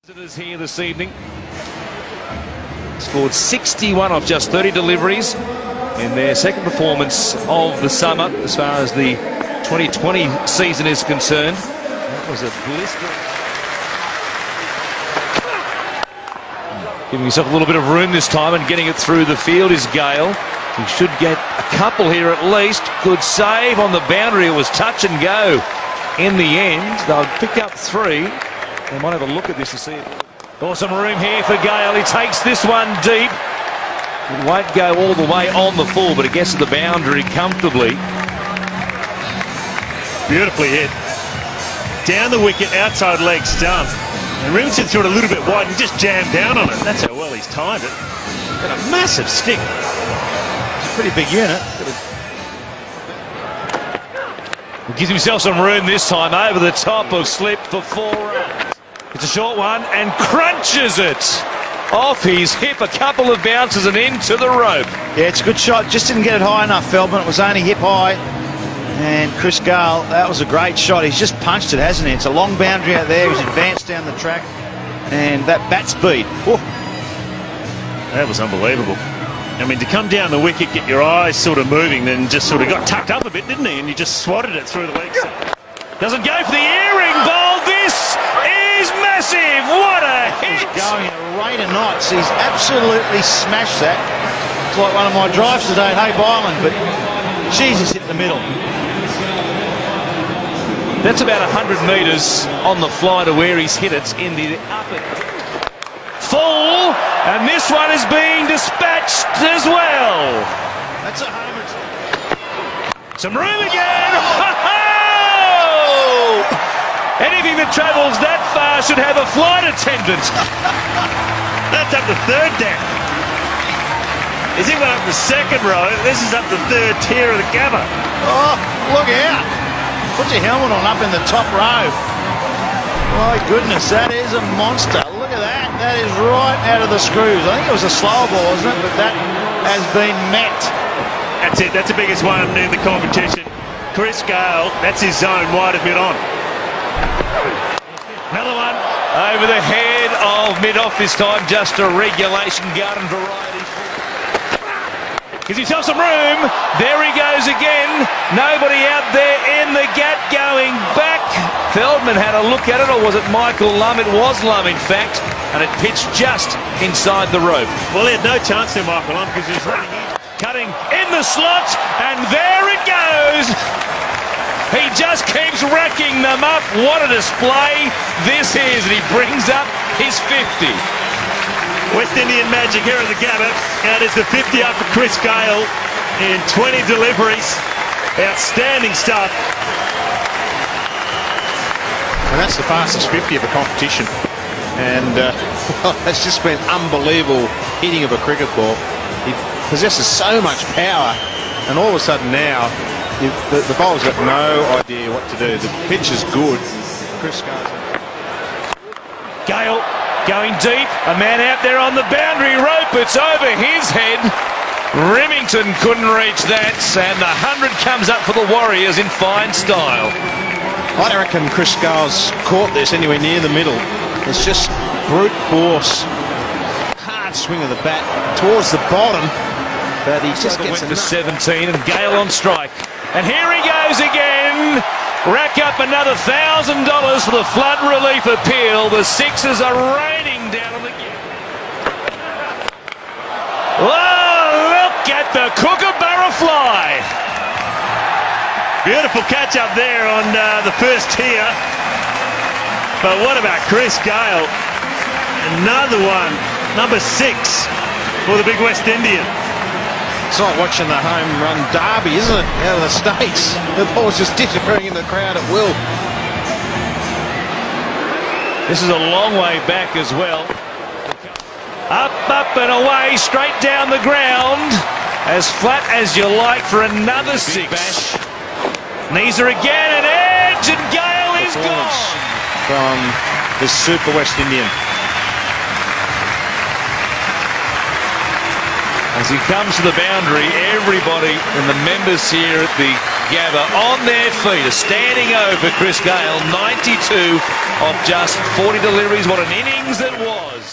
Visitors here this evening scored 61 off just 30 deliveries in their second performance of the summer as far as the 2020 season is concerned. That was a blister. Giving himself a little bit of room this time and getting it through the field is Gayle. He should get a couple here at least. Good save on the boundary. It was touch and go in the end. They'll pick up three. They might have a look at this to see it. Awesome room here for Gayle. He takes this one deep. It won't go all the way on the full, but it gets to the boundary comfortably. Beautifully hit. Down the wicket, outside leg stump. And Remington threw it a little bit wide and just jammed down on it. That's how well he's timed it. Got a massive stick. It's a pretty big unit. He gives himself some room this time over the top of slip for 4 runs. It's a short one and crunches it off his hip. A couple of bounces and into the rope. Yeah, it's a good shot. Just didn't get it high enough, Feldman. It was only hip high. And Chris Gayle, that was a great shot. He's just punched it, hasn't he? It's a long boundary out there. He's advanced down the track. And that bat speed. Whoa. That was unbelievable. I mean, to come down the wicket, get your eyes sort of moving, then just sort of got tucked up a bit, didn't he? And you just swatted it through the legs. Doesn't go for the earring ball. This is massive. What a hit. He's going at a rate of knots. He's absolutely smashed that. It's like one of my drives today at Hay Island, but Jesus hit the middle. That's about 100 metres on the fly to where he's hit it in the upper full, and this one is being dispatched as well. That's a homer. Some room again. Anything that travels that far should have a flight attendant. That's up to third down. Is he went up the second row? This is up the third tier of the Gabba. Oh, look out. Put your helmet on up in the top row. My goodness, that is a monster. Look at that. That is right out of the screws. I think it was a slow ball, wasn't it? But that has been met. That's it. That's the biggest one in the competition. Chris Gayle, that's his zone, wide of mid on. Another one over the head of mid-off this time. Just a regulation garden variety. Gives himself some room. There he goes again. Nobody out there in the gap going back. Feldman had a look at it, or was it Michael Lum? It was Lum, in fact, and it pitched just inside the rope. Well, he had no chance there, Michael Lum, because he was running in. Cutting in the slot, and there it goes. He just keeps racking them up. What a display this is, and he brings up his 50. West Indian magic here at the Gabba, and it's the 50 up for Chris Gayle in 20 deliveries. Outstanding stuff. And that's the fastest 50 of the competition. And well, that's just been unbelievable hitting of a cricket ball. He possesses so much power, and all of a sudden now, the bowler's got no idea what to do. The pitch is good. Chris Gayle going deep. A man out there on the boundary rope. It's over his head. Remington couldn't reach that, and the 100 comes up for the Warriors in fine style. I don't reckon Chris Gayle's caught this anywhere near the middle. It's just brute force. Hard swing of the bat towards the bottom, but he just gets to 17, and Gayle on strike. And here he goes again. Rack up another $1,000 for the flood relief appeal. The Sixers are raining down on the game. Oh, look at the Kookaburra fly. Beautiful catch up there on the first tier. But what about Chris Gayle? Another one, number 6 for the big West Indian. It's like watching the home run derby, isn't it? Out of the States. The ball's just disappearing in the crowd at will. This is a long way back as well. Up, up and away, straight down the ground. As flat as you like for another 6. Knees are again, an edge, and Gayle is gone. From the Super West Indian. As he comes to the boundary, everybody and the members here at the Gabba on their feet. A standing O for Chris Gayle. 92 of just 40 deliveries. What an innings it was.